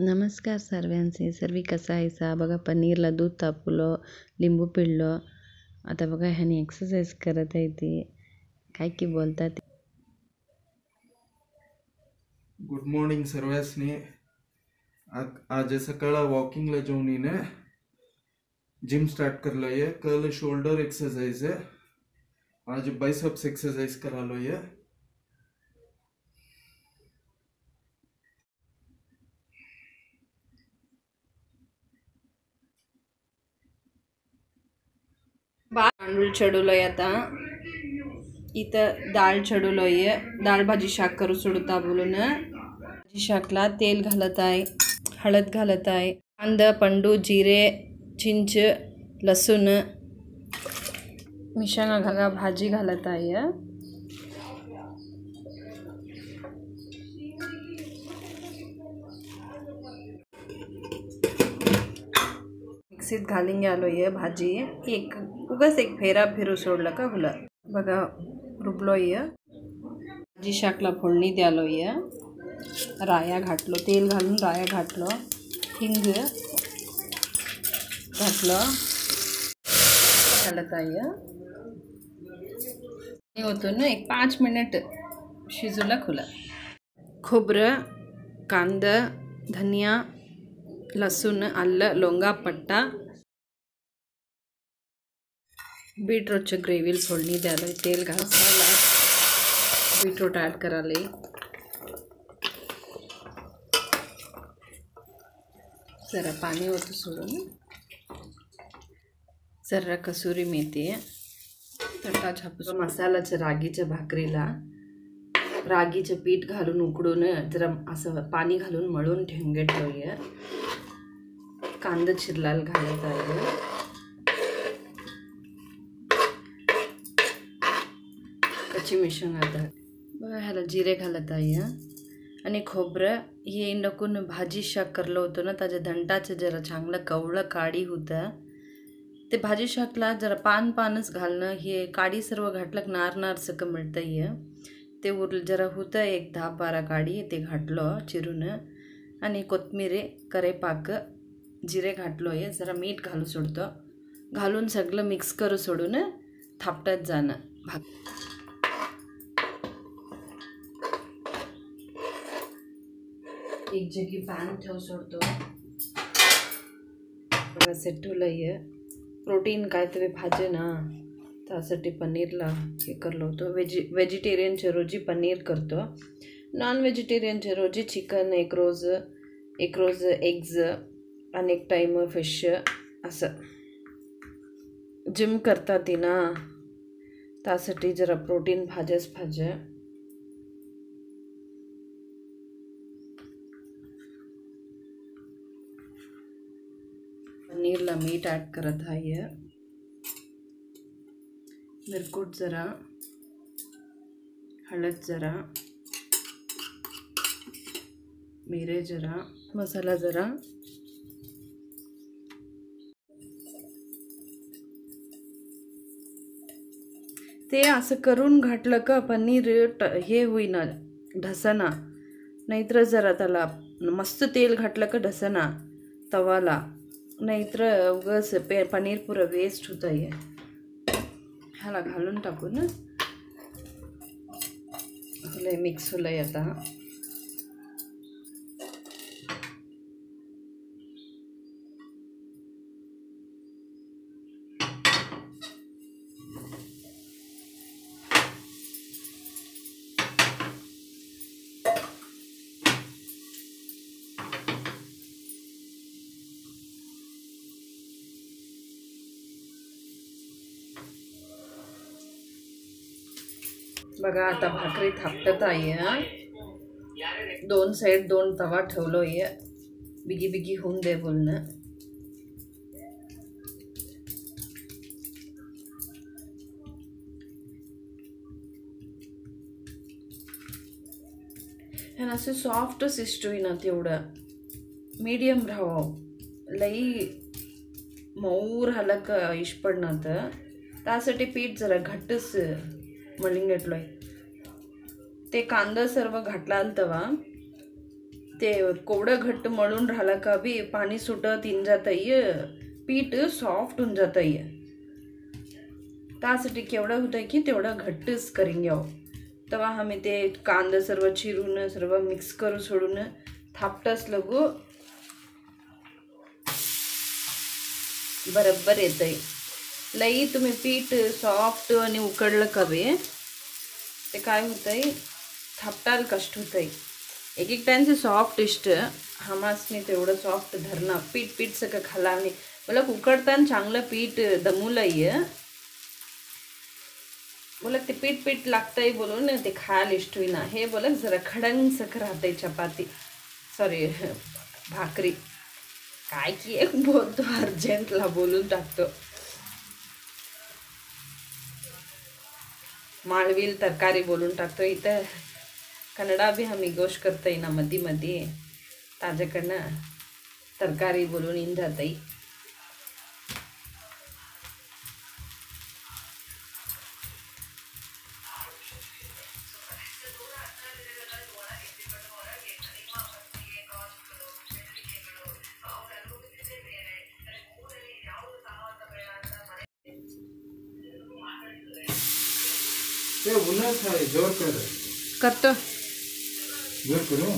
नमस्कार सर्वांचे. सर्वी कसा आहेसा? बघा पनीरला दूध तापवलं, लिंबू पिळलं. आता बघा ह्याने एक्सरसाइज करत आहे ती. काय की बोलतात. गुड मॉर्निंग सर्वांनी. आज सकाळ वॉकिंगला जाऊन जिम स्टार्ट करलो है. कल शोल्डर एक्सरसाइज है, आज बाइसेप्स एक्सरसाइज करा लो है. तांदूळ चढवलोय आता. इथं डाळ चढवलोय. डाळ भाजी शाक करू सोडता बोलून भाजी शाकला तेल घालत आहे, हळद घालत आहे, कांदा, पंडू, जिरे, चिंच, लसूण मिश्रण घाला भाजी घालत आहे. मिक्सीत घालून घ्यालोय भाजी. उगाच एक फेरा फिरू सोडलं का हुला बघा रुबलोय. भाजी शाकला फोडणी द्यालोय. राया घातलो, तेल घालून राया घातलो, हिंग घातलं, घालत आहे. होतो ना एक 5 मिनिट शिजूला खुला. खोबरं, कांदा, धनिया, लसूण, आलं, लवंगा, पट्टा, बीटरूटच्या ग्रेव्हीला फोडणी द्यायला. तेल घालायला, बीटरूट ॲड करायला, जरा पाणी होतं सोडून, जरा कसुरी मेथी, तटा छापून मसाल्याच्या रागीच्या भाकरीला रागीचं पीठ घालून उकडून जरा असं पाणी घालून मळून ठेवून घेतलोय. कांदा चिरलाल घालत आहे. कच्ची मिश्रण घालत ह्याला जिरे घालत आहे आणि खोबरं. हे नकून भाजी शाक करलं होतं ना, त्याच्या दंडाचं जरा चांगलं कवळं काडी होतं. ते भाजी शाकला जरा पानच घालणं. हे काडी सर्व घातलं नार सगळं मिळतं. ते जरा होतं एक 10-12 काडी ते घातलं चिरून आणि कोथिंबीर, करेपाक, जिरे घातलोय. जरा मीठ घालू सोडतो. घालून सगळं मिक्स करू सोडून थापटत जाणं. एक जागी पॅन ठेवू सोडतो. बघा सेट ठेवलंय. प्रोटीन काय तरी भाजे ना, त्यासाठी पनीरला हे करलो होतो. व्हेजिटेरियनच्या रोजी पनीर करतो. नॉन व्हेजिटेरियनच्या रोजी चिकन, एक रोज एग्ज, अनेक टाईम फिश. असं जिम करतात ती ना, त्यासाठी जरा प्रोटीन भाज्याच भाज्या. पनीरला मीठ ॲड करत आहे. मिरकूट जरा, हळद जरा, मिरे जरा, मसाला जरा. ते असं करून घातलं का पनीर हे होईना, ढसना. नाहीतर जरा त्याला मस्त तेल घातलं का ढसना तवाला. नाहीतर उगाच पनीर पुरं वेस्ट होत आहे. ह्याला घालून टाकून होलंय, मिक्स होलंय आता. बघा आता भाकरी थापटत आहे. 2 साईड 2 तवा ठेवलोय. बिगी होऊन दे बोलणं. ह्यानं असं सॉफ्ट शिजतोय ना, तेवढं मीडियम राहावं. लई मऊर झालं का इश पडणार. तर त्यासाठी पीठ जरा घट्टच मळून घेतलोय. ते कांदा सर्व घातला तवा ते कोवडं घट्ट मळून राहिला का बी पाणी सुटत इन जातंय, पीठ सॉफ्ट होऊन जातंय. त्यासाठी केवढं होतंय की तेवढं घट्टच करून घ्यावं. तेव्हा आम्ही ते कांदा सर्व चिरून सर्व मिक्स करू सोडून थापटस लगू बरोबर येतंय. लई तुम्ही पीठ सॉफ्ट आणि उकडलं कवे ते काय होतंय थापटायला कष्ट होतंय. एक एक टाइमचे सॉफ्ट इष्ट हमासने तेवढं सॉफ्ट धरणं पीठ पीठ सगळं खाला आणि मला उकडताना चांगलं पीठ दमूलंय. बोलक ते पीठ पीठ लागतंय बोलून ते खायला इष्ट होईना. हे बोलक जरा खडंगसक राहतंय चपाती सॉरी भाकरी. काय की एक बोलतो अर्जंटला बोलून टाकतो. माळवील तरकारी बोलून टाकतो. इथं कन्नडा बी आम्ही गोष्ट करतोय ना मध्ये मध्ये ताज्याकडनं तरकारी बोलून इन जातंय. ते उन्हाच आहे जोर कर करतो. जोर करू.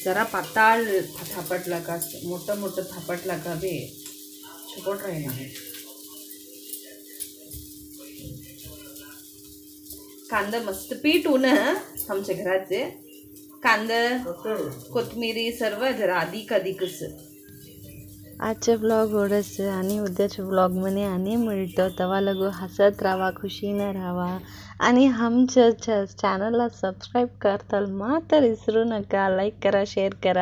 जरा पाताळ थापटला का मोठं मोठं थापटला का बे छपट राहीना. कांदा मस्त पीठ ऊन आमच्या घराचे कांदा कोथमिरी सर्व जरा अधिक अधिकच. आजचे ब्लॉग एवढंच आणि उद्याच्या ब्लॉगमध्ये आणि मिळतो. तेव्हा लगू हसत राहा, खुशीनं राहा आणि आमच्या चॅनलला सबस्क्राईब करताल मात्र विसरू नका. लाईक करा, शेअर करा.